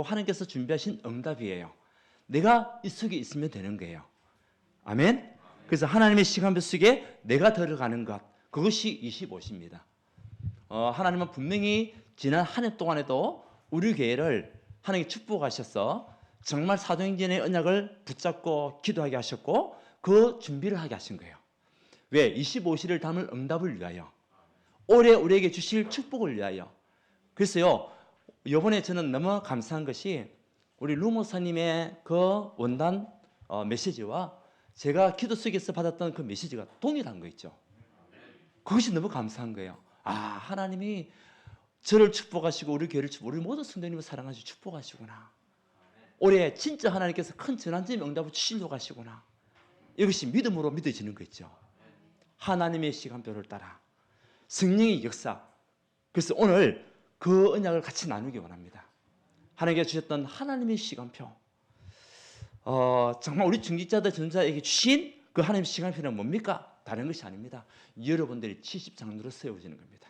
하나님께서 준비하신 응답이에요. 내가 이 속에 있으면 되는 거예요. 아멘. 그래서 하나님의 시간표 속에 내가 들어가는 것, 그것이 25시입니다. 하나님은 분명히 지난 한 해 동안에도 우리 교회를 하나님께 축복하셔서 정말 사도행전의 언약을 붙잡고 기도하게 하셨고 그 준비를 하게 하신 거예요. 왜? 25시를 담을 응답을 위하여, 올해 우리에게 주실 축복을 위하여. 그래서요, 이번에 저는 너무 감사한 것이 우리 루 목사님의 그 원단 메시지와 제가 기도 속에서 받았던 그 메시지가 동일한 거 있죠. 그것이 너무 감사한 거예요. 하나님이 저를 축복하시고 우리 교회를 축복하시고 우리 모든 성도님을 사랑하시고 축복하시구나. 올해 진짜 하나님께서 큰 전환점의 응답을 주시려고 하시구나. 이것이 믿음으로 믿어지는 거 있죠. 하나님의 시간표를 따라 성령의 역사. 그래서 오늘 그 언약을 같이 나누기 원합니다. 하나님께서 주셨던 하나님의 시간표. 정말 우리 중직자들 전도자에게 주신 그 하나님의 시간표는 뭡니까? 다른 것이 아닙니다. 여러분들이 70장로로 세워지는 겁니다.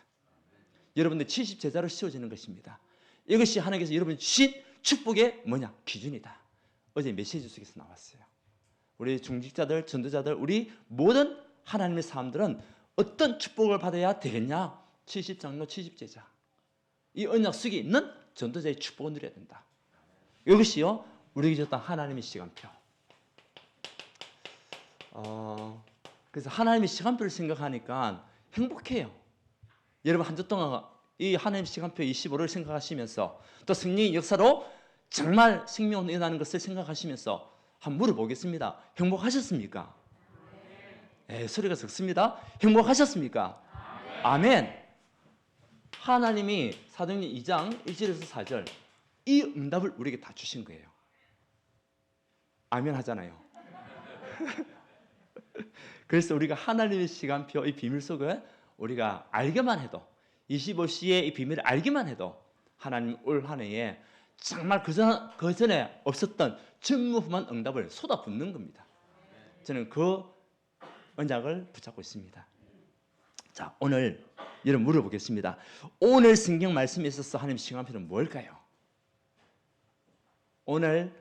여러분들 70제자로 세워지는 것입니다. 이것이 하나님께서 여러분 주신 축복의 뭐냐? 기준이다. 어제 메시지 속에서 나왔어요. 우리 중직자들, 전도자들, 우리 모든 하나님의 사람들은 어떤 축복을 받아야 되겠냐? 70장로, 70제자. 이 언약 속에 있는 전도자의 축복을 누려야 된다. 이것이요, 우리에게 줬던 하나님의 시간표. 그래서 하나님의 시간표를 생각하니까 행복해요. 여러분 한 주 동안 이 하나님의 시간표 25를 생각하시면서 또 성령의 역사로 정말 생명을 일어나는 것을 생각하시면서 한번 물어보겠습니다. 행복하셨습니까? 네, 소리가 적습니다. 행복하셨습니까? 아멘. 하나님이 사도행전 2장 1절에서 4절 이 응답을 우리에게 다 주신 거예요. 아멘 하잖아요. 그래서 우리가 하나님의 시간표 이 비밀 속을 우리가 알게만 해도 25시의 이 비밀을 알기만 해도 하나님 올 한 해에 정말 그 전에 없었던 전무후무한 응답을 쏟아붓는 겁니다. 저는 그 언약을 붙잡고 있습니다. 자, 오늘 여러분 물어보겠습니다. 오늘 성경 말씀에 있어서 하나님의 시간표는 뭘까요? 오늘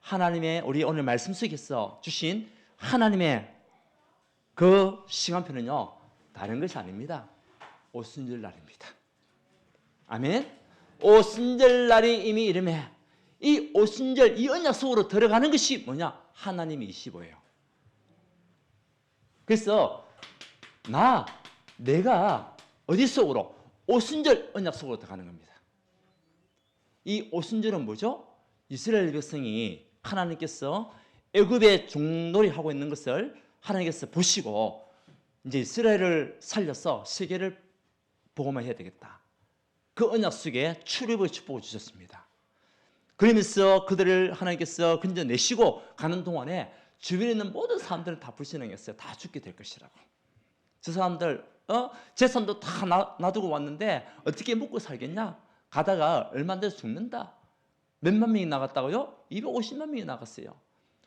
하나님의 우리 오늘 말씀 속에서 주신 하나님의 그 시간표는요, 다른 것이 아닙니다. 오순절날입니다. 아멘. 오순절날이 이미 이름에 이 오순절 이 언약 속으로 들어가는 것이 뭐냐? 하나님의 25예요. 그래서 내가 어디 속으로? 오순절 언약 속으로 들어가는 겁니다. 이 오순절은 뭐죠? 이스라엘 백성이 하나님께서 애굽에 종놀이 하고 있는 것을 하나님께서 보시고 이제 이스라엘을 살려서 세계를 복음화 해야 되겠다. 그 언약 속에 출애굽의 축복을 주셨습니다. 그러면서 그들을 하나님께서 건져내시고 가는 동안에 주변에 있는 모든 사람들은 다 불신앙했어요. 다 죽게 될 것이라고. 저 사람들 재산도 다 놔두고 왔는데 어떻게 먹고 살겠냐? 가다가 얼마 안 돼서 죽는다. 몇만 명이 나갔다고요? 250만 명이 나갔어요.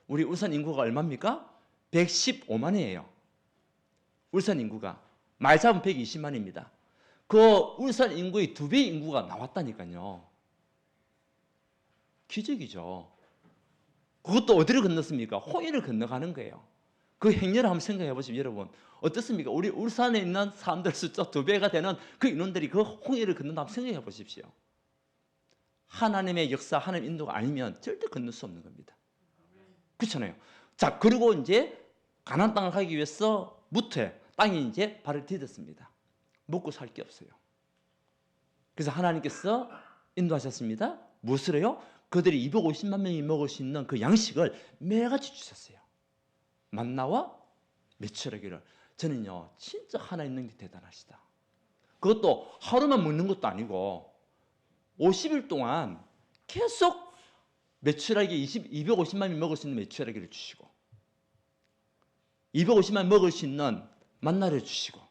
우리 울산 인구가 얼마입니까? 115만이에요. 울산 인구가. 말 잡으면 120만입니다. 그 울산 인구의 2배 인구가 나왔다니까요. 기적이죠. 그것도 어디를 건넜습니까? 홍해를 건너가는 거예요. 그 행렬을 한번 생각해 보시면 여러분 어떻습니까? 우리 울산에 있는 사람들 숫자 2배가 되는 그 인원들이 그 홍해를 건넌다 한번 생각해 보십시오. 하나님의 역사, 하나님의 인도가 아니면 절대 건널 수 없는 겁니다. 그렇잖아요. 자, 그리고 이제 가나안 땅을 가기 위해서 무토에 땅이 이제 발을 디뎠습니다. 먹고 살 게 없어요. 그래서 하나님께서 인도하셨습니다. 무엇을 해요? 그들이 250만 명이 먹을 수 있는 그 양식을 매일같이 주셨어요. 만나와 메추라기를. 저는요, 진짜 하나님 능력이 대단하시다. 그것도 하루만 먹는 것도 아니고 50일 동안 계속 메추라기 250만 명이 먹을 수 있는 메추라기를 주시고 250만 명이 먹을 수 있는 만나를 주시고.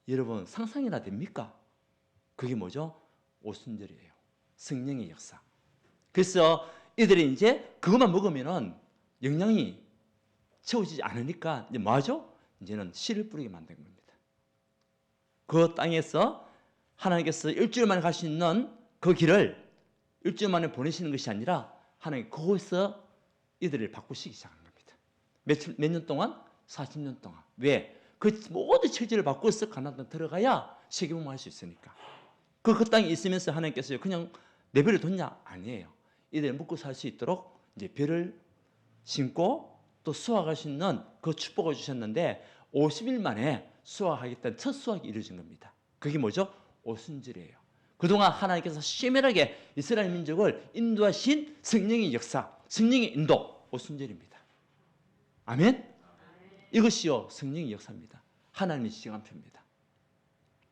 여러분 상상이나 됩니까? 그게 뭐죠? 오순절이에요. 성령의 역사. 그래서 이들이 이제 그것만 먹으면은 영양이 채워지지 않으니까 이제 뭐 하죠? 이제는 씨를 뿌리게 만든 겁니다. 그 땅에서 하나님께서 일주일 만에 갈 수 있는 그 길을 일주일 만에 보내시는 것이 아니라 하나님 거기서 이들을 바꾸시기 시작한 겁니다. 몇 년 동안? 40년 동안. 왜? 그 모든 체질을 바꿔서 가나안 땅 들어가야 세계복음할 수 있으니까. 그 땅에 있으면서 하나님께서 그냥 내버려 뒀냐? 아니에요. 이들 먹고 살 수 있도록 이제 벼를 심고 또 수확할 수 있는 그 축복을 주셨는데 50일 만에 수확하겠다는 첫 수확이 이루어진 겁니다. 그게 뭐죠? 오순절이에요. 그동안 하나님께서 심혈하게 이스라엘 민족을 인도하신 성령의 역사, 성령의 인도, 오순절입니다. 아멘? 이것이요 성령의 역사입니다. 하나님의 시간표입니다.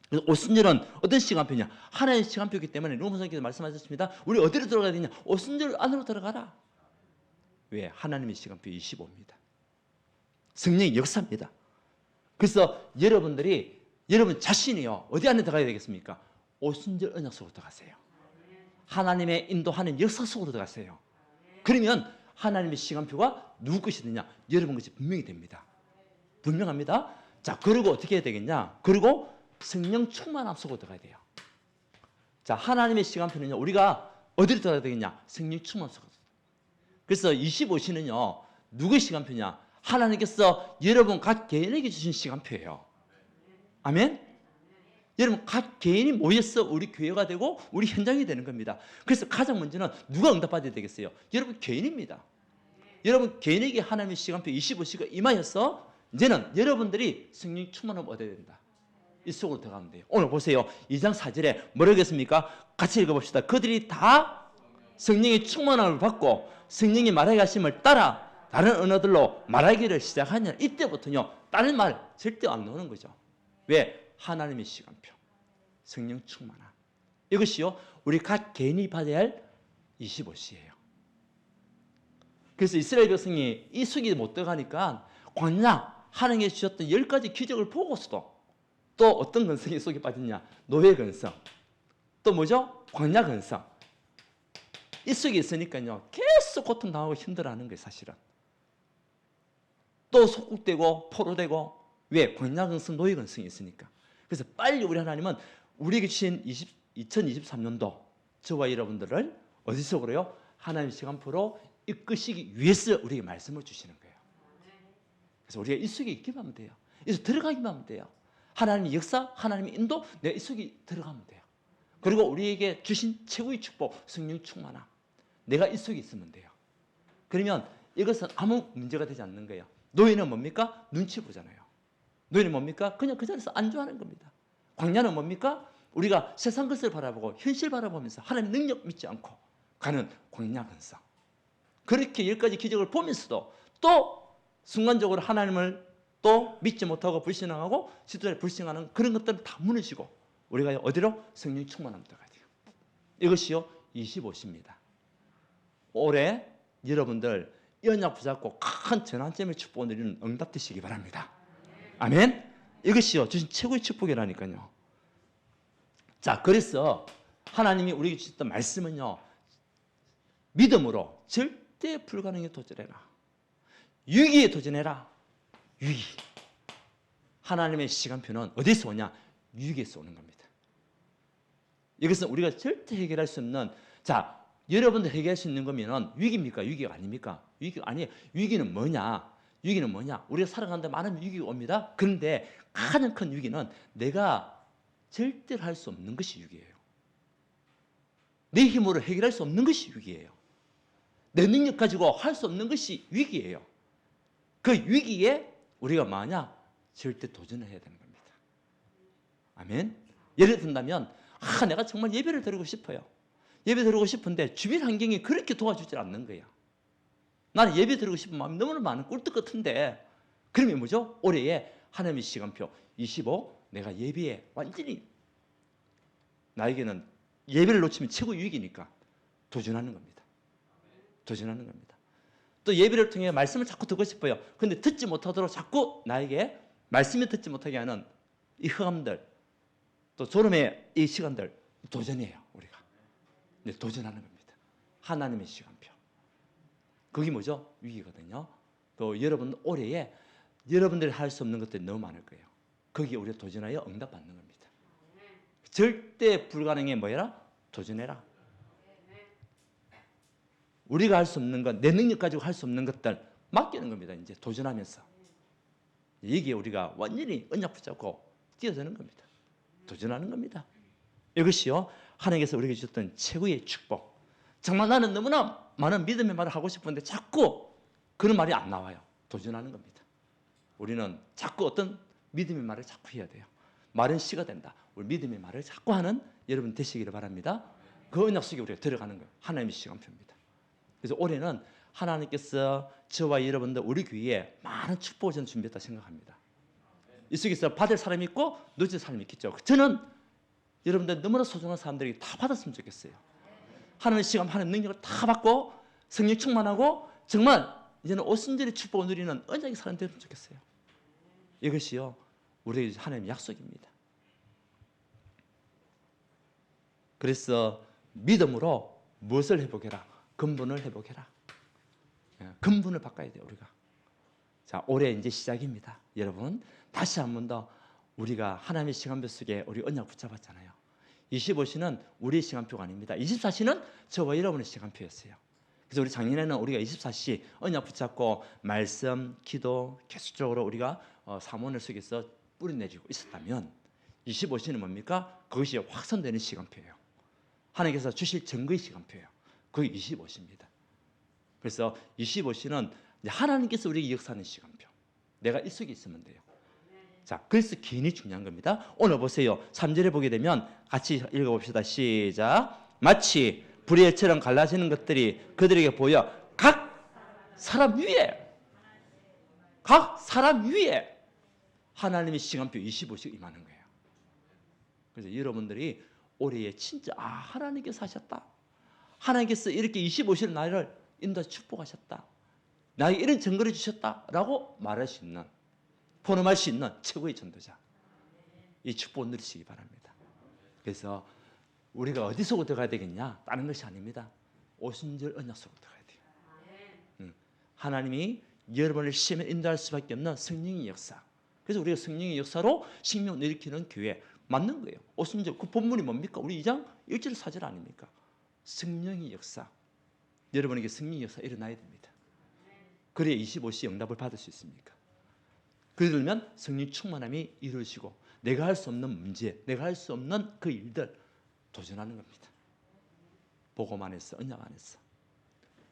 그래서 오순절은 어떤 시간표냐? 하나님의 시간표이기 때문에 로마서께서 말씀하셨습니다. 우리 어디로 들어가야 되냐? 오순절 안으로 들어가라. 왜? 하나님의 시간표 25입니다. 성령의 역사입니다. 그래서 여러분 자신이요 어디 안에 들어가야 되겠습니까? 오순절 언약 속으로 들어가세요. 하나님의 인도하는 역사 속으로 들어가세요. 그러면 하나님의 시간표가 누구 것이느냐? 여러분 것이 분명히 됩니다. 분명합니다. 자, 그리고 어떻게 해야 되겠냐? 그리고 성령 충만함 속으로 들어가야 돼요. 자, 하나님의 시간표는요 우리가 어디로 들어가야 되겠냐? 성령 충만 속으로. 그래서 25시는요 누구의 시간표냐? 하나님께서 여러분 각 개인에게 주신 시간표예요. 아멘? 여러분 각 개인이 모여서 우리 교회가 되고 우리 현장이 되는 겁니다. 그래서 가장 먼저는 누가 응답받아야 되겠어요? 여러분 개인입니다. 여러분 개인에게 하나님의 시간표 25시가 임하여서 이제는 여러분들이 성령 충만함을 얻어야 된다. 이 속으로 들어가면 돼요. 오늘 보세요. 2장 4절에 뭐라고 했습니까? 같이 읽어봅시다. 그들이 다 성령의 충만함을 받고 성령이 말하게 하심을 따라 다른 언어들로 말하기를 시작하냐. 이때부터요 다른 말 절대 안 나오는 거죠. 왜? 하나님의 시간표, 성령 충만함. 이것이요 우리 각 개인이 받아야 할 25시예요. 그래서 이스라엘 백성이 이 속이 못 들어가니까 광야 하나님이 주셨던 10가지 기적을 보고서도 또 어떤 근성이 속에 빠졌냐? 노예 근성. 또 뭐죠? 광야 근성. 이 속에 있으니까요 계속 고통당하고 힘들어하는 거예요. 사실은 또 속국되고 포로되고. 왜? 광야 근성, 노예 근성이 있으니까. 그래서 빨리 우리 하나님은 우리에게 주신 2023년도 저와 여러분들을 어디 속으로요? 하나님의 시간표로 이끄시기 위해서 우리에게 말씀을 주시는 거예요. 그래서 우리가 이 속에 있기만 하면 돼요. 이서 들어가기만 하면 돼요. 하나님의 역사, 하나님의 인도, 내가 이 속에 들어가면 돼요. 그리고 우리에게 주신 최고의 축복, 성령 충만함. 내가 이 속에 있으면 돼요. 그러면 이것은 아무 문제가 되지 않는 거예요. 노예는 뭡니까? 눈치 보잖아요. 노예는 뭡니까? 그냥 그 자리에서 안주하는 겁니다. 광야는 뭡니까? 우리가 세상 것을 바라보고 현실 바라보면서 하나님 능력 믿지 않고 가는 광야 근성. 그렇게 10가지 기적을 보면서도 또 순간적으로 하나님을 또 믿지 못하고 불신앙하고 지도자를 불신하는 그런 것들을 다 무너지고 우리가 어디로? 성령 충만함 들어가야 돼요. 이것이요 25시입니다. 올해 여러분들 연약 붙잡고 큰 전환점의 축복을 누리는 응답 되시기 바랍니다. 아멘? 이것이요 주신 최고의 축복이라니까요. 자, 그래서 하나님이 우리에게 주셨던 말씀은요 믿음으로 절대 불가능에 도전해라. 위기에 도전해라. 위기. 하나님의 시간표는 어디서 오냐? 위기에서 오는 겁니다. 이것은 우리가 절대 해결할 수 없는, 자, 여러분들 해결할 수 있는 거면 위기입니까? 위기가 아닙니까? 위기가 아니에요. 위기는 뭐냐? 위기는 뭐냐? 우리가 살아가는데 많은 위기가 옵니다. 그런데 가장 큰 위기는 내가 절대로 할 수 없는 것이 위기예요. 내 힘으로 해결할 수 없는 것이 위기예요. 내 능력 가지고 할 수 없는 것이 위기예요. 그 위기에 우리가 만약 절대 도전을 해야 되는 겁니다. 아멘? 예를 든다면 내가 정말 예배를 드리고 싶어요. 예배 드리고 싶은데 주변 환경이 그렇게 도와주질 않는 거야. 나는 예배 드리고 싶은 마음이 너무나 많은 꿀떡 같은데 그러면 뭐죠? 올해에 하나님의 시간표 25 내가 예배에 완전히 나에게는 예배를 놓치면 최고 위기니까 도전하는 겁니다. 도전하는 겁니다. 또 예배를 통해 말씀을 자꾸 듣고 싶어요. 근데 듣지 못하도록 자꾸 나에게 말씀을 듣지 못하게 하는 이 흑암들 또 졸음의 이 시간들 도전이에요. 우리가 네, 도전하는 겁니다. 하나님의 시간표. 그게 뭐죠? 위기거든요. 또 여러분 올해에 여러분들이 할 수 없는 것들이 너무 많을 거예요. 거기에 우리가 도전하여 응답받는 겁니다. 절대 불가능에 뭐해라? 도전해라. 우리가 할 수 없는 것, 내 능력 가지고 할 수 없는 것들 맡기는 겁니다. 이제 도전하면서. 이게 우리가 완전히 언약 붙잡고 뛰어드는 겁니다. 도전하는 겁니다. 이것이요, 하나님께서 우리에게 주셨던 최고의 축복. 정말 나는 너무나 많은 믿음의 말을 하고 싶은데 자꾸 그런 말이 안 나와요. 도전하는 겁니다. 우리는 자꾸 어떤 믿음의 말을 자꾸 해야 돼요. 말은 씨가 된다. 우리 믿음의 말을 자꾸 하는 여러분 되시기를 바랍니다. 그 언약 속에 우리가 들어가는 거예요. 하나님의 시간표입니다. 그래서 올해는 하나님께서 저와 여러분들 우리 교회에 많은 축복을 저는 준비했다 생각합니다. 이 속에서 받을 사람이 있고 놓칠 사람이 있겠죠. 저는 여러분들 너무나 소중한 사람들이 다 받았으면 좋겠어요. 하나님의 시간, 하나님의 능력을 다 받고 성령 충만하고 정말 이제는 오순절의 축복을 누리는 언약의 사람 되면 좋겠어요. 이것이요, 우리의 하나님의 약속입니다. 그래서 믿음으로 무엇을 회복해라? 근본을 회복해라. 근본을 바꿔야 돼요, 우리가. 자, 올해 이제 시작입니다. 여러분, 다시 한 번 더 우리가 하나님의 시간표 속에 우리 언약 붙잡았잖아요. 25시는 우리의 시간표가 아닙니다. 24시는 저와 여러분의 시간표였어요. 그래서 우리 작년에는 우리가 24시 언약 붙잡고 말씀, 기도 계속적으로 우리가 사모를 속에서 뿌리내리고 있었다면 25시는 뭡니까? 그것이 확산되는 시간표예요. 하나님께서 주실 증거의 시간표예요. 그게 25시입니다. 그래서 25시는 하나님께서 우리에게 역사하는 시간표. 내가 이 속에 있으면 돼요. 자, 그래서 기인이 중요한 겁니다. 오늘 보세요. 3절에 보게 되면 같이 읽어봅시다. 시작. 마치 불의처럼 갈라지는 것들이 그들에게 보여 각 사람 위에 하나님의 시간표 25시 임하는 거예요. 그래서 여러분들이 올해에 진짜 하나님께서 하셨다. 하나님께서 이렇게 25시를 나를 인도해 축복하셨다. 나에게 이런 증거를 주셨다라고 말할 수 있는, 포럼할 수 있는 최고의 전도자. 이 축복을 누리시기 바랍니다. 그래서 우리가 어디서 들어가야 되겠냐? 다른 것이 아닙니다. 오순절 언약 속으로 들어가야 돼요. 하나님이 여러분을 시험에 인도할 수밖에 없는 성령의 역사. 그래서 우리가 성령의 역사로 생명을 일으키는 교회 맞는 거예요. 오순절 그 본문이 뭡니까? 우리 2장 1절 4절 아닙니까? 성령의 역사. 여러분에게 성령의 역사 일어나야 됩니다. 그래야 25시 응답을 받을 수 있습니까? 그러면 성령 충만함이 이루어지고 내가 할 수 없는 문제, 내가 할 수 없는 그 일들 도전하는 겁니다. 복음 안에서, 언약 안에서.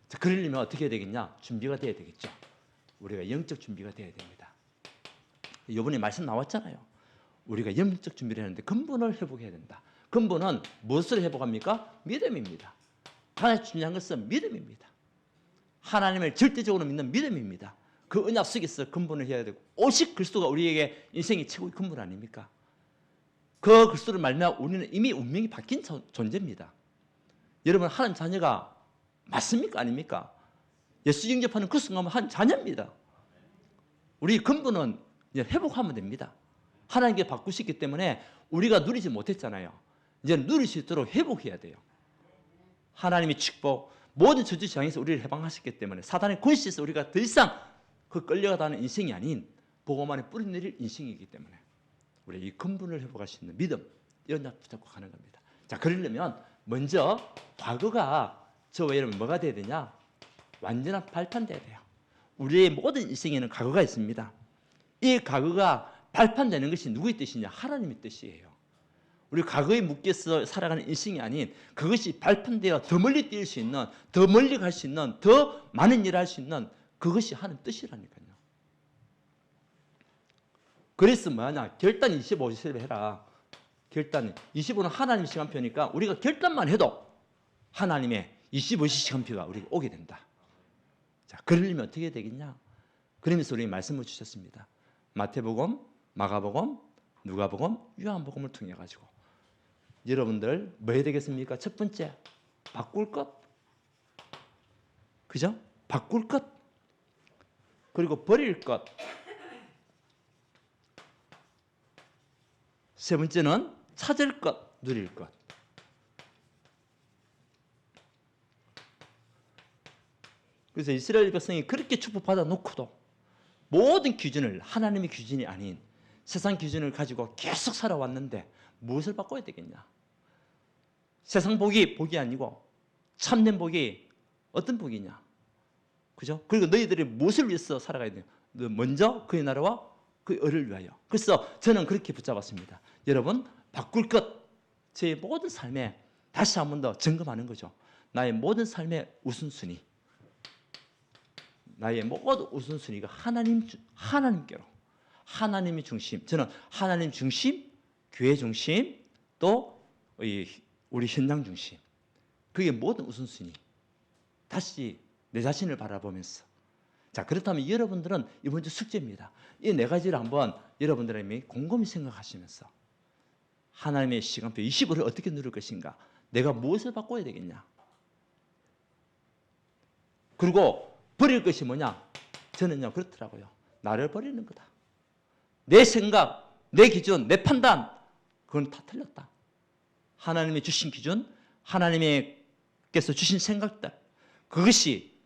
자, 그러려면 어떻게 해야 되겠냐? 준비가 돼야 되겠죠. 우리가 영적 준비가 돼야 됩니다. 이번에 말씀 나왔잖아요. 우리가 영적 준비를 하는데 근본을 회복해야 된다. 근본은 무엇을 회복합니까? 믿음입니다. 하나님 중요한 것은 믿음입니다. 하나님을 절대적으로 믿는 믿음입니다. 그 언약 속에서 근본을 해야 되고 오직 그리스도가 우리에게 인생의 최고의 근본 아닙니까? 그 그리스도를 말미암아 우리는 이미 운명이 바뀐 존재입니다. 여러분 하나님 자녀가 맞습니까? 아닙니까? 예수 영접하는 그 순간은 한 자녀입니다. 우리 근본은 이제 회복하면 됩니다. 하나님께 바꾸셨기 때문에 우리가 누리지 못했잖아요. 이제 누릴 수 있도록 회복해야 돼요. 하나님의 축복, 모든 저주 장에서 우리를 해방하셨기 때문에 사단의 권세에서 우리가 더 이상 그 끌려가다는 인생이 아닌 복음 안에 뿌리내릴 인생이기 때문에 우리 이 근본을 회복할 수 있는 믿음, 연약 붙잡고 가는 겁니다. 자, 그러려면 먼저 과거가 저와 여러분 뭐가 돼야 되냐? 완전한 발판돼야 돼요. 우리의 모든 인생에는 과거가 있습니다. 이 과거가 발판되는 것이 누구의 뜻이냐? 하나님의 뜻이에요. 우리 과거에 묶여서 살아가는 인생이 아닌 그것이 발판되어 더 멀리 뛸 수 있는, 더 멀리 갈 수 있는, 더 많은 일을 할 수 있는 그것이 하나님 뜻이라니까요. 그래서 뭐냐? 결단 25를 해라. 결단 25는 하나님 시간표니까 우리가 결단만 해도 하나님의 25시 시간표가 우리가 오게 된다. 자, 그러려면 어떻게 해야 되겠냐? 그러면서 우리에게 말씀을 주셨습니다. 마태복음, 마가복음, 누가복음, 요한복음을 통해 가지고 여러분들 뭐 해야 되겠습니까? 첫 번째, 바꿀 것. 그죠? 바꿀 것. 그리고 버릴 것. 세 번째는 찾을 것, 누릴 것. 그래서 이스라엘 백성이 그렇게 축복받아 놓고도 모든 기준을 하나님의 기준이 아닌 세상 기준을 가지고 계속 살아왔는데 무엇을 바꿔야 되겠냐? 세상 복이 복이 아니고 참된 복이 어떤 복이냐? 그죠? 그리고 너희들이 무엇을 위해서 살아가야 돼요? 먼저 그의 나라와 그의 의를 위하여. 그래서 저는 그렇게 붙잡았습니다. 여러분, 바꿀 것, 제 모든 삶에 다시 한 번 더 점검하는 거죠. 나의 모든 삶의 우선순위, 나의 모든 우선순위가 하나님께로, 하나님의 중심. 저는 하나님 중심, 교회 중심, 또 우리 현장 중심. 그게 모든 우선순위. 다시 내 자신을 바라보면서. 자, 그렇다면 여러분들은 이번 주 숙제입니다. 이 네 가지를 한번 여러분들이 곰곰이 생각하시면서 하나님의 시간표 25를 어떻게 누릴 것인가? 내가 무엇을 바꿔야 되겠냐? 그리고 버릴 것이 뭐냐? 저는요 그렇더라고요. 나를 버리는 거다. 내 생각, 내 기준, 내 판단, 그건 다 틀렸다. 하나님이 주신 기준, 하나님께서 주신 생각들, 그것이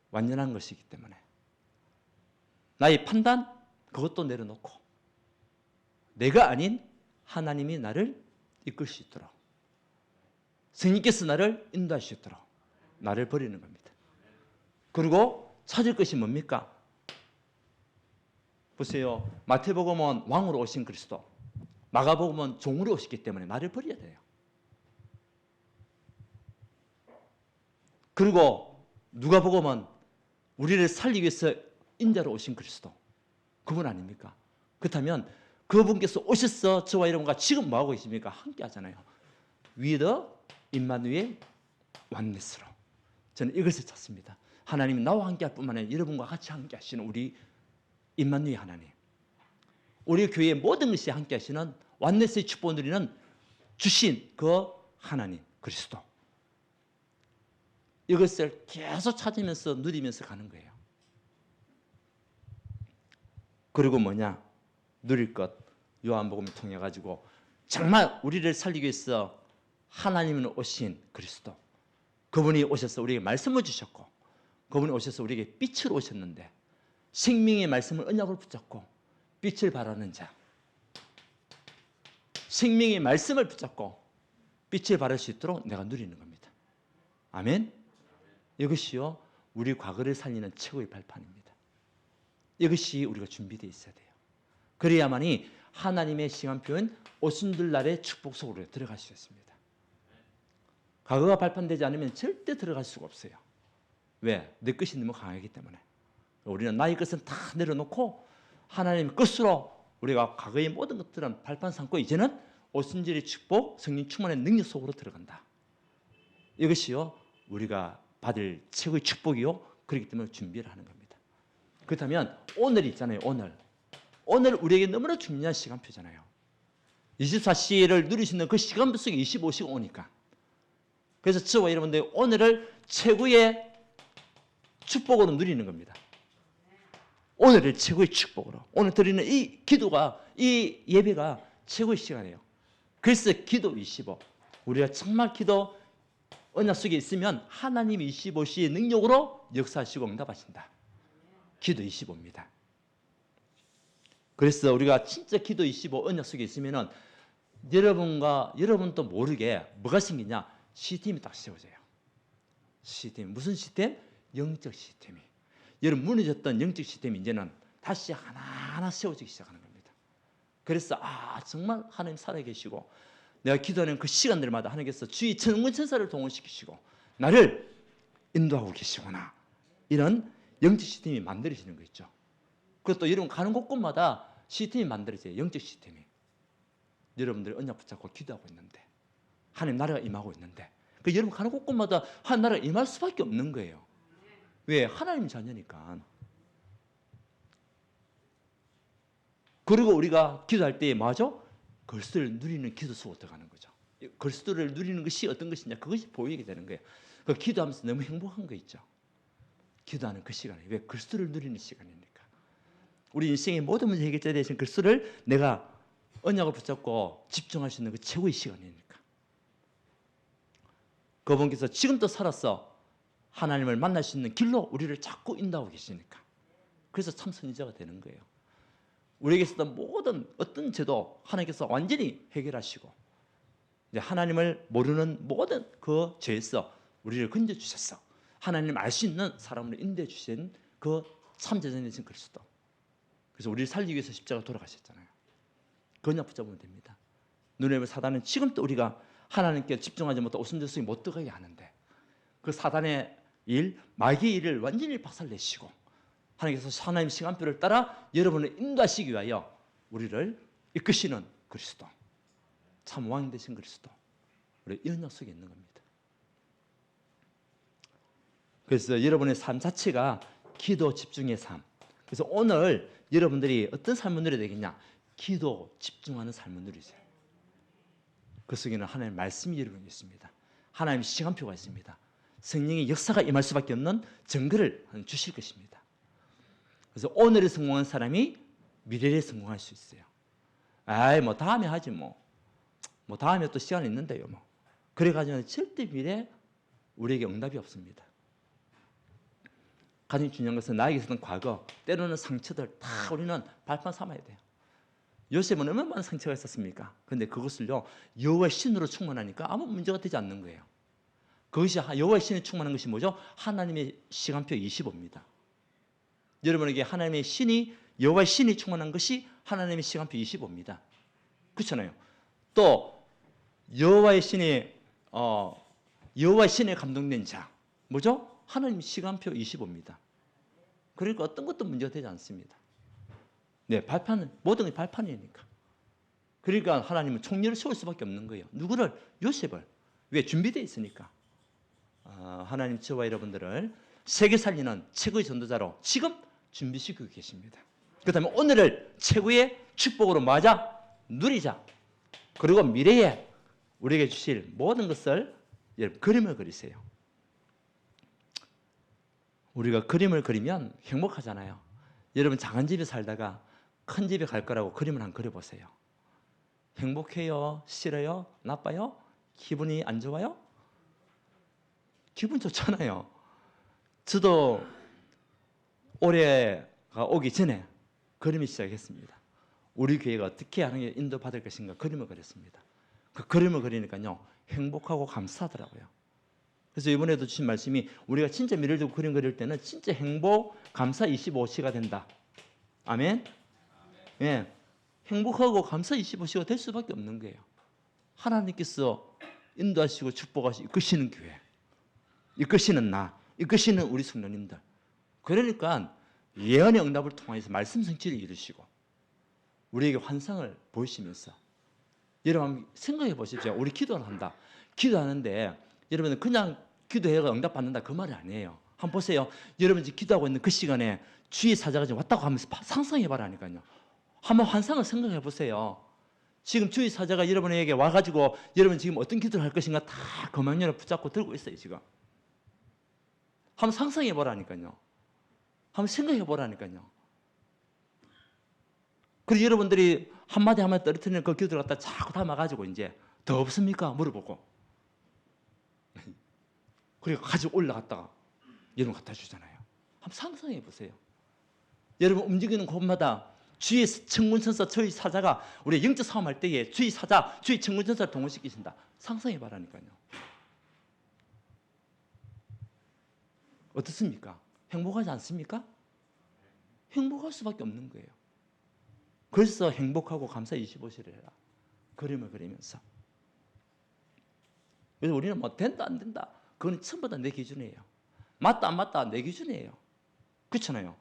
완전한 것이기 때문에 나의 판단, 그것도 내려놓고 내가 아닌 하나님이 나를 이끌 수 있도록, 성령께서 나를 인도할 수 있도록 나를 버리는 겁니다. 그리고 찾을 것이 뭡니까? 보세요. 마태복음은 왕으로 오신 그리스도, 마가복음은 종으로 오셨기 때문에 나를 버려야 돼요. 그리고 누가복음은 우리를 살리기 위해서 인자로 오신 그리스도, 그분 아닙니까? 그렇다면 그분께서 오셔서 저와 여러분과 지금 뭐하고 계십니까? 함께 하잖아요. With 임마누엘 원네스로. 저는 이것을 찾습니다. 하나님이 나와 함께 할 뿐만 아니라 여러분과 같이 함께 하시는 우리 임마누엘 하나님, 우리 교회의 모든 것이 함께 하시는 원네스의 축복을 누리는 주신 그 하나님 그리스도, 이것을 계속 찾으면서 누리면서 가는 거예요. 그리고 뭐냐? 누릴 것, 요한복음을 통해 가지고 정말 우리를 살리기 위해서 하나님은 오신 그리스도, 그분이 오셔서 우리에게 말씀을 주셨고, 그분이 오셔서 우리에게 빛으로 오셨는데, 생명의 말씀을 언약으로 붙잡고 빛을 발하는 자, 생명의 말씀을 붙잡고 빛을 발할 수 있도록 내가 누리는 겁니다. 아멘. 이것이요 우리 과거를 살리는 최고의 발판입니다. 이것이 우리가 준비되어 있어야 돼요. 그래야만이 하나님의 시간표인 오순절날의 축복 속으로 들어갈 수 있습니다. 과거가 발판되지 않으면 절대 들어갈 수가 없어요. 왜? 내 것이 너무 강하기 때문에. 우리는 나의 것은 다 내려놓고 하나님의 것으로 우리가 과거의 모든 것들은 발판 삼고 이제는 오순절의 축복, 성령 충만의 능력 속으로 들어간다. 이것이요 우리가 받을 최고의 축복이요, 그렇기 때문에 준비를 하는 겁니다. 그렇다면 오늘 있잖아요. 오늘 우리에게 너무나 중요한 시간표잖아요. 24시를 누릴 수 있는 그 시간표 속에 25시가 오니까. 그래서 저와 여러분들 오늘을 최고의 축복으로 누리는 겁니다. 오늘을 최고의 축복으로. 오늘 드리는 이 기도가, 이 예배가 최고의 시간이에요. 그래서 기도 25. 우리가 정말 기도 언약 속에 있으면 하나님이 25시의 능력으로 역사하시고 응답하신다. 기도 25입니다. 그래서 우리가 진짜 기도 25 언약 속에 있으면은 여러분도 모르게 뭐가 생기냐? 시스템이 딱 세워져요. 시스템. 무슨 시스템? 영적 시스템이. 여러분 무너졌던 영적 시스템이 이제는 다시 하나하나 세워지기 시작하는 겁니다. 그래서 정말 하나님 살아계시고 내가 기도하는 그 시간들마다 하나님께서 주의 천군 천사를 동원시키시고 나를 인도하고 계시구나. 이런 영적 시스템이 만들어지는 거 있죠. 그것도 여러분 가는 곳곳마다 시스템이 만들어져요. 영적 시스템이. 여러분들이 언약 붙잡고 기도하고 있는데 하나님 나라가 임하고 있는데 그 여러분 가는 곳곳마다 하나님 나라가 임할 수밖에 없는 거예요. 왜? 하나님 자녀니까. 그리고 우리가 기도할 때 뭐하죠? 그리스도를 누리는 기도 속으로 들어가는 거죠. 그리스도를 누리는 것이 어떤 것이냐, 그것이 보이게 되는 거예요. 그 기도하면서 너무 행복한 거 있죠. 기도하는 그 시간이. 왜? 그리스도를 누리는 시간이니까. 우리 인생의 모든 문제 해결자 되신 그리스도를 내가 언약을 붙잡고 집중할 수 있는 그 최고의 시간이니까. 그분께서 지금도 살아서 하나님을 만날 수 있는 길로 우리를 자꾸 인도하고 계시니까. 그래서 참 선지자가 되는 거예요. 우리에게 있었던 모든 어떤 죄도 하나님께서 완전히 해결하시고 이제 하나님을 모르는 모든 그 죄에서 우리를 건져주셨어. 하나님 알 수 있는 사람으로 인도해 주신 그 참제자이신 그리스도. 그래서 우리를 살리기 위해서 십자가 돌아가셨잖아요. 그냥 붙잡으면 됩니다. 눈에 사단은 지금도 우리가 하나님께 집중하지 못하고 오순절성이 못 들어가게 하는데 그 사단의 일, 마귀의 일을 완전히 박살내시고 하나님께서 하나님 시간표를 따라 여러분을 인도하시기 위하여 우리를 이끄시는 그리스도, 참 왕 되신 그리스도, 우리 이런 약속이 있는 겁니다. 그래서 여러분의 삶 자체가 기도 집중의 삶. 그래서 오늘 여러분들이 어떤 삶을 누려야 되겠냐? 기도 집중하는 삶을 누리세요. 그 속에는 하나님의 말씀이 여러분이 있습니다. 하나님의 시간표가 있습니다. 성령의 역사가 임할 수밖에 없는 증거를 주실 것입니다. 그래서 오늘에 성공한 사람이 미래에 성공할 수 있어요. 아이 뭐 다음에 하지 뭐 다음에 또 시간 있는데요 뭐. 그래가지고 절대 미래 우리에게 응답이 없습니다. 가장 중요한 것은 나에게 있었던 과거, 때로는 상처들 다 우리는 발판 삼아야 돼요. 요셉은 얼마나 상처가 있었습니까? 그런데 그것을요 여호와의 신으로 충만하니까 아무 문제가 되지 않는 거예요. 그것이 여호와의 신이 충만한 것이 뭐죠? 하나님의 시간표 25입니다. 여러분에게 하나님의 신이 여호와의 신이 충만한 것이 하나님의 시간표 25입니다. 그렇잖아요. 또 여호와의 신이 여호와의 신에 감동된 자 뭐죠? 하나님 시간표 25입니다. 그러니까 어떤 것도 문제가 되지 않습니다. 네, 발판은 모든 게 발판이니까. 그러니까 하나님은 총리를 세울 수밖에 없는 거예요. 누구를? 요셉을. 왜? 준비되어 있으니까. 하나님 저와 여러분들을 세계 살리는 최고의 전도자로 지금 준비시키고 계십니다. 그 다음에 오늘을 최고의 축복으로 맞아 누리자. 그리고 미래에 우리에게 주실 모든 것을 여러분 그림을 그리세요. 우리가 그림을 그리면 행복하잖아요. 여러분 작은 집에 살다가 큰 집에 갈 거라고 그림을 한번 그려보세요. 행복해요? 싫어요? 나빠요? 기분이 안 좋아요? 기분 좋잖아요. 저도 올해가 오기 전에 그림을 시작했습니다. 우리 교회가 어떻게 하는 게 인도받을 것인가 그림을 그렸습니다. 그 그림을 그리니까요 행복하고 감사하더라고요. 그래서 이번에도 주신 말씀이 우리가 진짜 미래를 두고 그림 그릴 때는 진짜 행복, 감사 25시가 된다. 아멘? 예, 행복하고 감사 25시가 될 수밖에 없는 거예요. 하나님께서 인도하시고 축복하시고 이끄시는 교회, 이끄시는 나, 이끄시는 우리 성도님들. 그러니까 예언의 응답을 통해서 말씀 성취를 이루시고 우리에게 환상을 보이시면서 여러분 생각해 보십시오. 우리 기도를 한다. 기도하는데 여러분은 그냥 기도해가 응답받는다 그 말이 아니에요. 한번 보세요. 여러분 지금 기도하고 있는 그 시간에 주의 사자가 지금 왔다고 하면서 상상해 봐라니까요. 한번 환상을 생각해 보세요. 지금 주의 사자가 여러분에게 와가지고 여러분 지금 어떤 기도를 할 것인가 다 거망년을 붙잡고 들고 있어요 지금. 한번 상상해 보라니까요. 한번 생각해 보라니까요. 그리고 여러분들이 한마디 한마디 떨어뜨리는 그 기도를 갖다 자꾸 담아가지고 이제 더 없습니까? 물어보고. 그리고 가지고 올라갔다가 여러분 갖다 주잖아요. 한번 상상해 보세요. 여러분 움직이는 곳마다 주의 청군천사, 주의 사자가 우리 영적 싸움할 때에 주의 사자, 주의 청군천사를 동원시키신다. 상상해 봐라니까요. 어떻습니까? 행복하지 않습니까? 행복할 수밖에 없는 거예요. 그래서 행복하고 감사 25시를 해라. 그림을 그리면서. 그래서 우리는 뭐 된다 안 된다 그건 전부 다 내 기준이에요. 맞다 안 맞다 내 기준이에요. 그렇잖아요.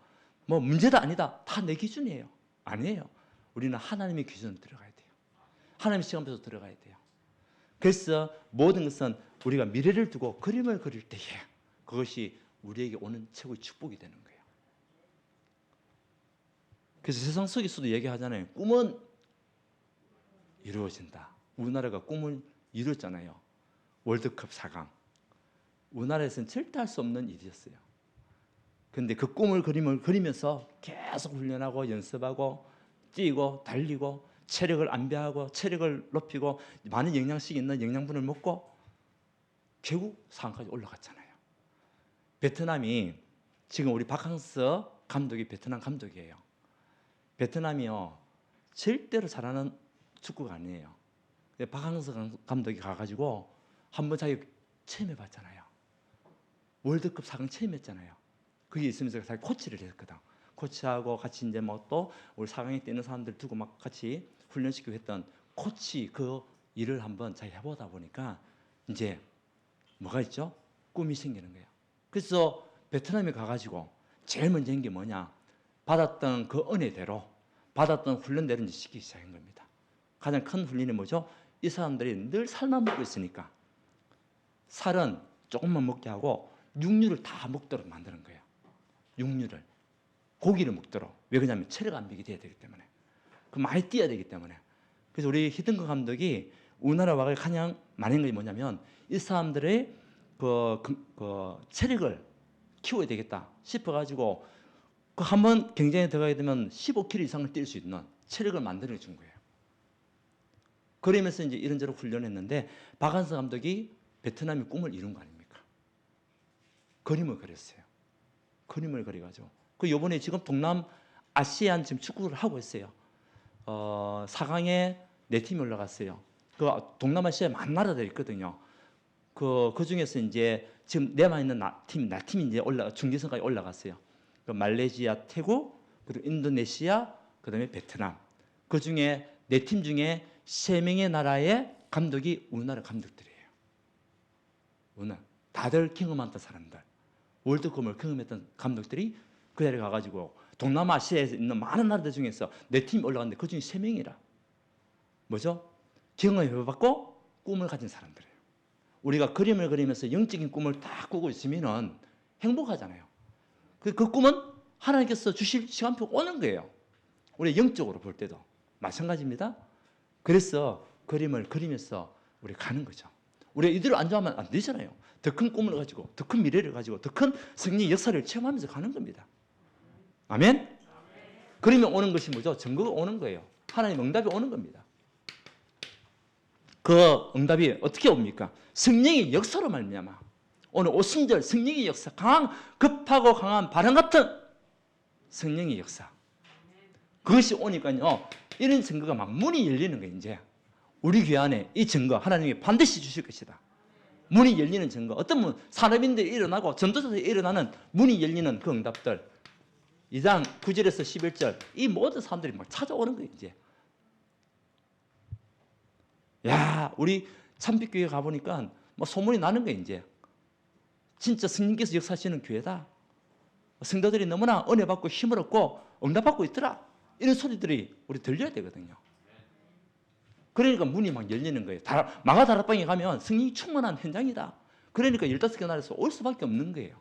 뭐 문제다 아니다 다 내 기준이에요. 아니에요. 우리는 하나님의 기준으로 들어가야 돼요. 하나님의 시간표로 들어가야 돼요. 그래서 모든 것은 우리가 미래를 두고 그림을 그릴 때에 그것이 우리에게 오는 최고의 축복이 되는 거예요. 그래서 세상 속에서도 얘기하잖아요. 꿈은 이루어진다. 우리나라가 꿈을 이뤘잖아요. 월드컵 4강. 우리나라에서는 절대 할 수 없는 일이었어요. 그런데 그 꿈을 그림을 그리면서 계속 훈련하고 연습하고 뛰고 달리고 체력을 안배하고 체력을 높이고 많은 영양식 있는 영양분을 먹고 결국 4강까지 올라갔잖아요. 베트남이 지금 우리 박항서 감독이 베트남 감독이에요. 베트남이요 절대로 잘하는 축구가 아니에요. 박항서 감독이 가가지고 한번 자기 체험해 봤잖아요. 월드컵 4강 체험했잖아요. 거기 있으면서 사실 코치를 했거든. 코치하고 같이 이제 뭐 또 우리 4강에 뛰는 사람들 두고 막 같이 훈련시키고 했던 코치 그 일을 한번 잘 해보다 보니까 이제 뭐가 있죠? 꿈이 생기는 거예요. 그래서 베트남에 가가지고 제일 먼저 한 게 뭐냐? 받았던 그 은혜대로 받았던 훈련대로 이제 시키기 시작한 겁니다. 가장 큰 훈련이 뭐죠? 이 사람들이 늘 살만 먹고 있으니까 살은 조금만 먹게 하고 육류를 다 먹도록 만드는 거예요. 육류를. 고기를 먹도록. 왜 그러냐면 체력 안배기 돼야 되기 때문에. 그 많이 뛰어야 되기 때문에. 그래서 우리 히든크 감독이 우리나라 와가 가장 많은 것이 뭐냐면 이 사람들의 그 체력을 키워야 되겠다 싶어가지고 그 한번 경쟁에 들어가게 되면 15km 이상을 뛸 수 있는 체력을 만들어 준 거예요. 그러면서 이제 이런저런 훈련했는데 박한서 감독이 베트남의 꿈을 이룬 거 아닙니까? 그림을 그렸어요. 그림을 그려가지고 그 이번에 지금 동남아시안 지금 축구를 하고 있어요. 4강에 4팀이 올라갔어요. 그 동남아시아에 많은 나라들이 있거든요. 그 중에서 이제 지금 남아 있는 팀 이제 중계선까지 올라갔어요. 그 말레이시아, 태국, 그리고 인도네시아, 그다음에 베트남. 그 중에 4팀 중에 3명의 나라의 감독이 우리나라 감독들이에요. 우리나라 다들 경험했던 사람들, 월드컵을 경험했던 감독들이 그 자리에 가가지고 동남아시아에 있는 많은 나라들 중에서 4팀이 올라갔는데 그 중에 3명이라. 뭐죠? 경험해봤고 꿈을 가진 사람들이에요. 우리가 그림을 그리면서 영적인 꿈을 다 꾸고 있으면 행복하잖아요. 그 꿈은 하나님께서 주실 시간표 오는 거예요. 우리 영적으로 볼 때도 마찬가지입니다. 그래서 그림을 그리면서 우리 가는 거죠. 우리 이대로 앉아하면 안 되잖아요. 더 큰 꿈을 가지고, 더 큰 미래를 가지고, 더 큰 승리 역사를 체험하면서 가는 겁니다. 아멘? 그러면 오는 것이 뭐죠? 증거가 오는 거예요. 하나님 응답이 오는 겁니다. 그 응답이 어떻게 옵니까? 성령의 역사로 말미암아. 오늘 오순절 성령의 역사, 급하고 강한 바람 같은 성령의 역사. 그것이 오니까요, 이런 증거가 막 문이 열리는 거예요. 이제 우리 교회 안에 이 증거 하나님이 반드시 주실 것이다. 문이 열리는 증거. 어떤 분 산업인들이 일어나고 전도사들이 일어나는 문이 열리는 그 응답들. 2장 9절에서 11절 이 모든 사람들이 막 찾아오는 거예요. 이제 야, 우리 참빛교회 가보니까 뭐 소문이 나는 거예요. 이제 진짜 성령께서 역사하시는 교회다. 성도들이 너무나 은혜 받고 힘을 얻고 응답 받고 있더라. 이런 소리들이 우리 들려야 되거든요. 그러니까 문이 막 열리는 거예요. 마가 다락방에 가면 성령이 충만한 현장이다. 그러니까 15개 나라에서 올 수밖에 없는 거예요.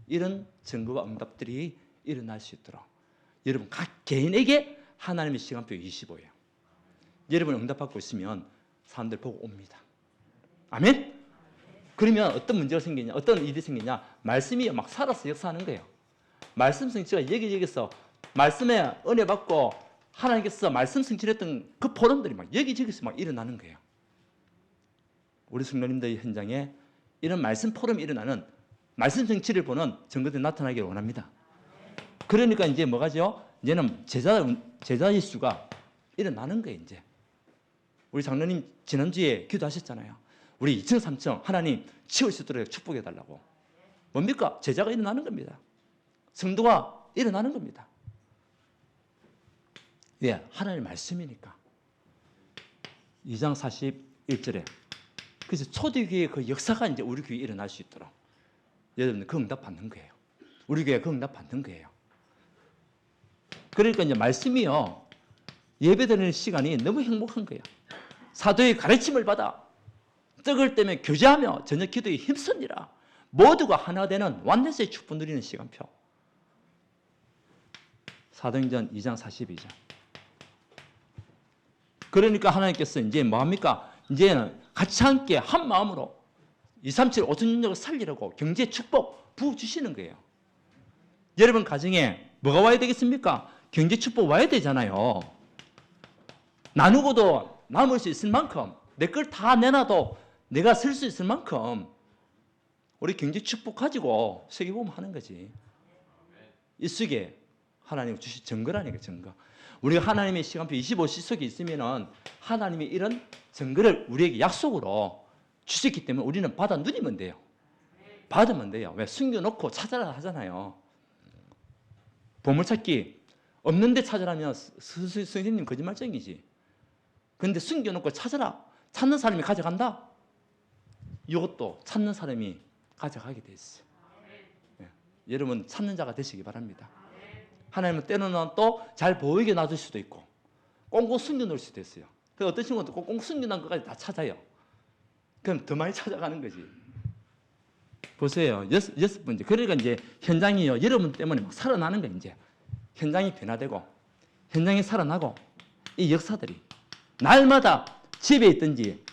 이런 증거와 응답들이 일어날 수 있도록 여러분 각 개인에게 하나님의 시간표 25예요. 여러분 응답받고 있으면 사람들 보고 옵니다. 아멘? 그러면 어떤 문제가 생기냐, 어떤 일이 생기냐, 말씀이 막 살아서 역사하는 거예요. 말씀 성취가 여기저기서 말씀에 은혜 받고 하나님께서 말씀 성취했던 그 포럼들이 막 여기저기서 막 일어나는 거예요. 우리 성도님들 현장에 이런 말씀 포럼이 일어나는 말씀 성취를 보는 증거들이 나타나기를 원합니다. 그러니까 이제 뭐가죠? 이제는 제자의 수가 일어나는 거예요. 이제 우리 장로님 지난주에 기도하셨잖아요. 우리 2층 3층 하나님 치울 수 있도록 축복해 달라고. 뭡니까? 제자가 일어나는 겁니다. 성도가 일어나는 겁니다. 왜? 하나님의 말씀이니까. 2장 41절에 그래서 초대교회의 그 역사가 이제 우리 교회에 일어날 수 있도록 여러분들 그 응답 받는 거예요. 우리 교회가 그 응답 받는 거예요. 그러니까 이제 말씀이요, 예배드리는 시간이 너무 행복한 거예요. 사도의 가르침을 받아 떡을 떼며 교제하며 저녁 기도에 힘쓰니라. 모두가 하나 되는 완전세의 축복 누리는 시간표. 사도행전 2장 42절. 그러니까 하나님께서 이제 뭐합니까? 이제는 같이 함께 한 마음으로 237 5천년역을 살리려고 경제 축복 부어주시는 거예요. 여러분 가정에 뭐가 와야 되겠습니까? 경제 축복 와야 되잖아요. 나누고도 남을 수 있을 만큼 내 걸 다 내놔도 내가 쓸 수 있을 만큼 우리 경제 축복 가지고 세계복음 하는 거지. 이 속에 하나님 주신 증거라니까, 증거. 우리가 하나님의 시간표 25시 속에 있으면은 하나님이 이런 증거를 우리에게 약속으로 주셨기 때문에 우리는 받아 누리면 돼요. 받으면 돼요. 왜? 숨겨놓고 찾아라 하잖아요. 보물찾기 없는데 찾으라면 선생님 거짓말쟁이지. 그런데 숨겨놓고 찾아라. 찾는 사람이 가져간다. 이것도 찾는 사람이 가져가게 돼 있어요. 예. 여러분 찾는 자가 되시기 바랍니다. 하나님은 때로는 또 잘 보이게 놔둘 수도 있고 꽁꽁 숨겨놓을 수도 있어요. 그 어떤 친구는 꽁꽁 숨겨놓은 것까지 다 찾아요. 그럼 더 많이 찾아가는 거지. 보세요. 여섯 번째. 그러니까 이제 현장이요. 여러분 때문에 막 살아나는 거예요. 이제 현장이 변화되고 현장이 살아나고 이 역사들이 날마다 집에 있든지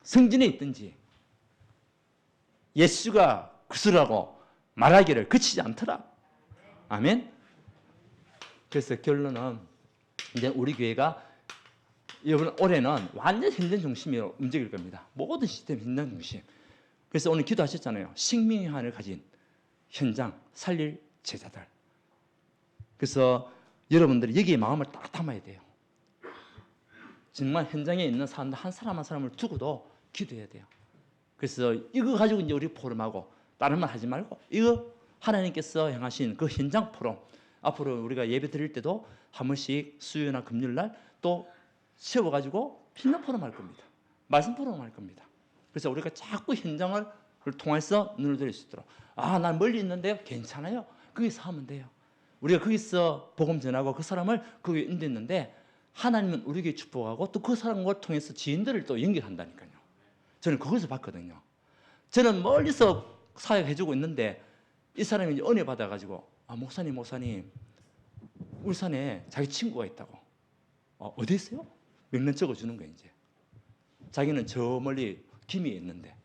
성전에 있든지 예수가 구수라고 말하기를 그치지 않더라. 아멘. 그래서 결론은 이제 우리 교회가 이번 올해는 완전 현장 중심으로 움직일 겁니다. 모든 시스템 현장 중심. 그래서 오늘 기도하셨잖아요. 생명의 가진 현장 살릴 제자들. 그래서 여러분들이 여기에 마음을 딱 담아야 돼요. 정말 현장에 있는 사람들 한 사람 한 사람을 두고도 기도해야 돼요. 그래서 이거 가지고 이제 우리 포럼하고 다른 말 하지 말고 이거 하나님께서 행하신 그 현장 포럼 앞으로 우리가 예배 드릴 때도 한 번씩 수요일이나 금요일 날 또 세워가지고 현장 포럼 할 겁니다. 말씀 포럼 할 겁니다. 그래서 우리가 자꾸 현장을 통해서 눈을 들일 수 있도록 난 멀리 있는데요. 괜찮아요. 거기서 하면 돼요. 우리가 거기서 복음 전하고 그 사람을 거기에 인도했는데 하나님은 우리에게 축복하고 또 그 사람을 통해서 지인들을 또 연결한다니까요. 저는 그것을 봤거든요. 저는 멀리서 사역해주고 있는데 이 사람이 이제 은혜 받아가지고 목사님 울산에 자기 친구가 있다고. 어디 있어요? 명령 적어주는 거예요. 이제 자기는 저 멀리 김해에 있는데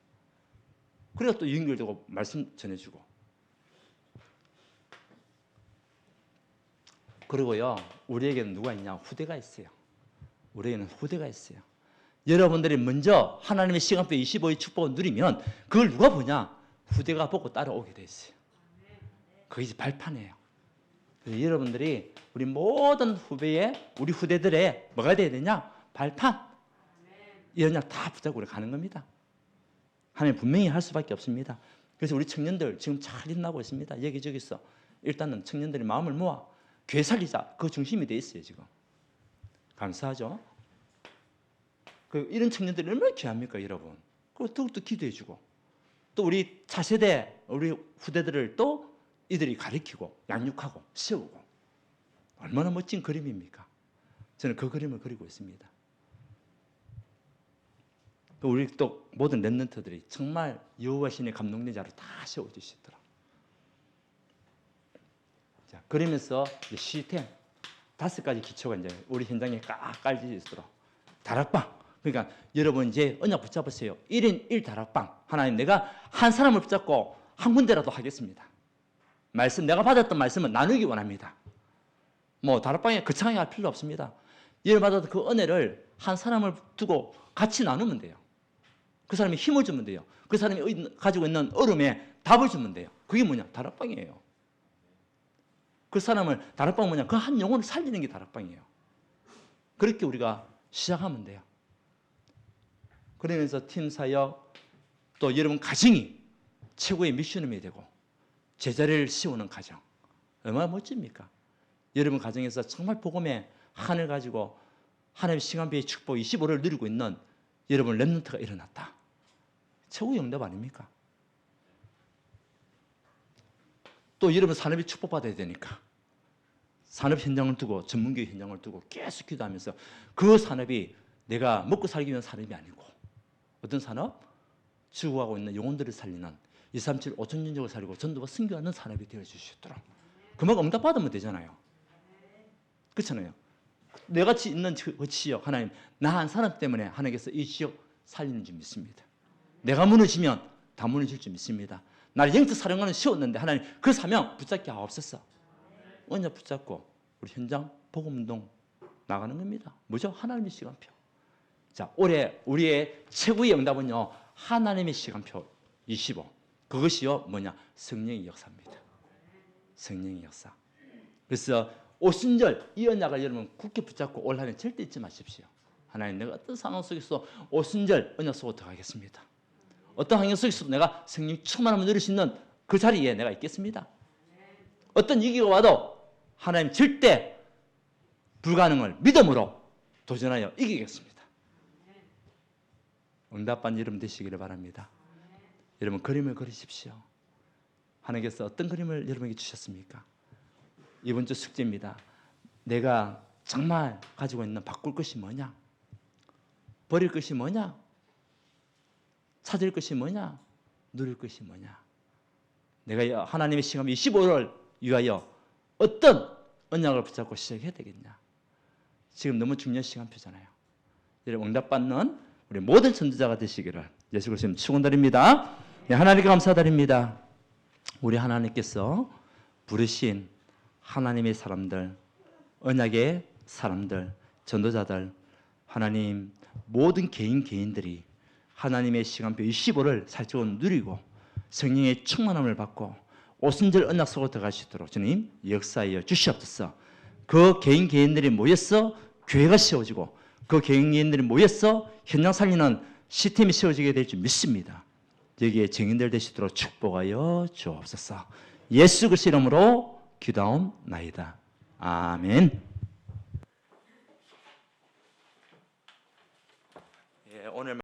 그래서 또 연결되고 말씀 전해주고. 그리고요 우리에게는 누가 있냐? 후대가 있어요. 우리에게는 후대가 있어요. 여러분들이 먼저 하나님의 시간표 25의 축복을 누리면 그걸 누가 보냐? 후대가 보고 따라오게 돼 있어요. 그게 이제 발판이에요. 그래서 여러분들이 우리 모든 후배의 우리 후대들의 뭐가 돼야 되냐? 발판. 이런 약 다 붙잡고 우리 가는 겁니다. 하나님 분명히 할 수밖에 없습니다. 그래서 우리 청년들 지금 잘 일어나고 있습니다. 여기저기서 일단은 청년들이 마음을 모아 교회 살리자. 그 중심이 돼 있어요 지금. 감사하죠. 이런 청년들이 얼마나 귀합니까 여러분. 그리고 더욱더 기도해주고 또 우리 차세대 우리 후대들을 또 이들이 가르치고 양육하고 세우고 얼마나 멋진 그림입니까. 저는 그 그림을 그리고 있습니다. 또 우리 또 모든 렘넌트들이 정말 여호와 신의 감동된 자로 다 세워주시더라. 자, 그러면서 시스템 5가지 기초가 이제 우리 현장에 꽉 깔려 있도록 다락방. 그러니까 여러분 이제 언약 붙잡으세요. 1인 1다락방. 하나님 내가 한 사람을 붙잡고 한 군데라도 하겠습니다. 말씀 내가 받았던 말씀은 나누기 원합니다. 뭐 다락방에 거창하게 할 필요 없습니다. 예를 받아도 그 은혜를 한 사람을 두고 같이 나누면 돼요. 그 사람이 힘을 주면 돼요. 그 사람이 가지고 있는 어려움에 답을 주면 돼요. 그게 뭐냐? 다락방이에요. 그 사람을 다락방 뭐냐? 그 한 영혼을 살리는 게 다락방이에요. 그렇게 우리가 시작하면 돼요. 그러면서 팀 사역 또 여러분 가정이 최고의 미션이 되고 제자리를 씌우는 가정 얼마나 멋집니까? 여러분 가정에서 정말 복음의 한을 가지고 하나님의 시간표의 축복 25를 누리고 있는 여러분 렘넌트가 일어났다. 최고의 응답 아닙니까? 또 여러분 산업이 축복받아야 되니까 산업 현장을 두고 전문교회 현장을 두고 계속 기도하면서 그 산업이 내가 먹고 살기 위한 산업이 아니고 어떤 산업? 죽어가고 있는 영혼들을 살리는 237 5천 인족을 살리고 전도와 승교하는 산업이 되어주시더라. 그만큼 응답받으면 되잖아요. 그렇잖아요. 내가 있는 그 지역 하나님 나 한 사람 때문에 하나님께서 이 지역 살리는 줄 믿습니다. 내가 무너지면 다 무너질 줄 믿습니다. 나를 영적 사령관을 세웠는데 하나님 그 사명 붙잡기 없었어. 언약 붙잡고 우리 현장 복음운동 나가는 겁니다. 뭐죠? 하나님의 시간표. 자, 올해 우리의 최고의 응답은요 하나님의 시간표 25. 그것이요 뭐냐? 성령의 역사입니다. 성령의 역사. 그래서 오순절 이 언약을 여러분 굳게 붙잡고 올 한해 절대 잊지 마십시오. 하나님 내가 어떤 상황 속에서 오순절 언약 속으로 들어가겠습니다. 어떤 환경 속에서도 내가 성령 충만함을 누릴 수 있는 그 자리에 내가 있겠습니다. 어떤 위기가 와도 하나님 절대 불가능을 믿음으로 도전하여 이기겠습니다. 응답받는 여러분 되시기를 바랍니다. 여러분 그림을 그리십시오. 하나님께서 어떤 그림을 여러분에게 주셨습니까? 이번 주 숙제입니다. 내가 정말 가지고 있는 바꿀 것이 뭐냐? 버릴 것이 뭐냐? 찾을 것이 뭐냐? 누릴 것이 뭐냐? 내가 하나님의 시간 25를 위하여 어떤 언약을 붙잡고 시작해야 되겠냐? 지금 너무 중요한 시간표잖아요. 여러분 응답받는 우리 모든 선지자가 되시기를 예수 그리스도님 축원드립니다. 네, 하나님께 감사드립니다. 우리 하나님께서 부르신 하나님의 사람들, 언약의 사람들, 전도자들, 하나님 모든 개인들이 하나님의 시간표 25를 살찌고 누리고 성령의 충만함을 받고 오순절 언약 속으로 들어갈 수 있도록 주님 역사하여 주시옵소서. 그 개인들이 모여서 교회가 세워지고 그 개인들이 모여서 현장 살리는 시스템이 세워지게 될 줄 믿습니다. 여기에 증인들 되시도록 축복하여 주옵소서. 예수 그리스도 이름으로 기도하옵나이다. 아멘.